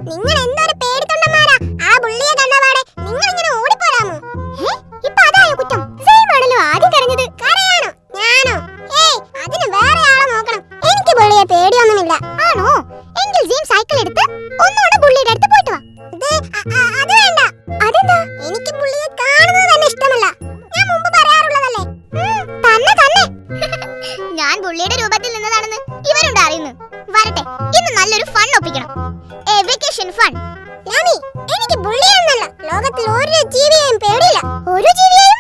നിങ്ങൾ എന്തൊരു പേടിത്തൊണ്ടന്മാരാ. ആ ബുള്ളിയെ കണ്ടപാടെ നിങ്ങൾ ഇങ്ങനെ ഓടിപ്പോരാമോ? ഇപ്പൊ അതായോ കുറ്റം? സെയിം ആണല്ലോ ആദ്യം കരഞ്ഞത്. കരയാണോ? ഞാനോ? ഏയ്, അതിന് വേറെ ആളെ നോക്കണം. എനിക്ക് ബുള്ളിയെ പേടിയൊന്നുമില്ല. ആണോ? എങ്കിൽ ജീം സൈക്കിൾ എടുത്ത് ഒന്നുകൂടെ ബുള്ളിയുടെ അടുത്ത് പോയിട്ട് വാ. അത് വേണ്ട. അതെന്താ? എനിക്ക് ബുള്ളിയെ കാണുന്നത് തന്നെ ഇഷ്ടമല്ല. ഞാൻ മുമ്പ് പറയാറുള്ളതല്ലേ. തന്നെ തന്നെ. ഞാൻ ബുള്ളിയുടെ രൂപത്തിൽ നിന്നതാണെന്ന് ഇവരുണ്ട് അറിയുന്നു. വരട്ടെ, ഇന്ന് നല്ലൊരു ഫൺ ഒപ്പിക്കണം. A vacation fun. ലാമി, എനിക്ക് ബുള്ളിയൊന്നല്ല, ലോകത്തിൽ ഒരു ജീവിയെയും പേടിയില്ല. ഒരു ജീവിയെ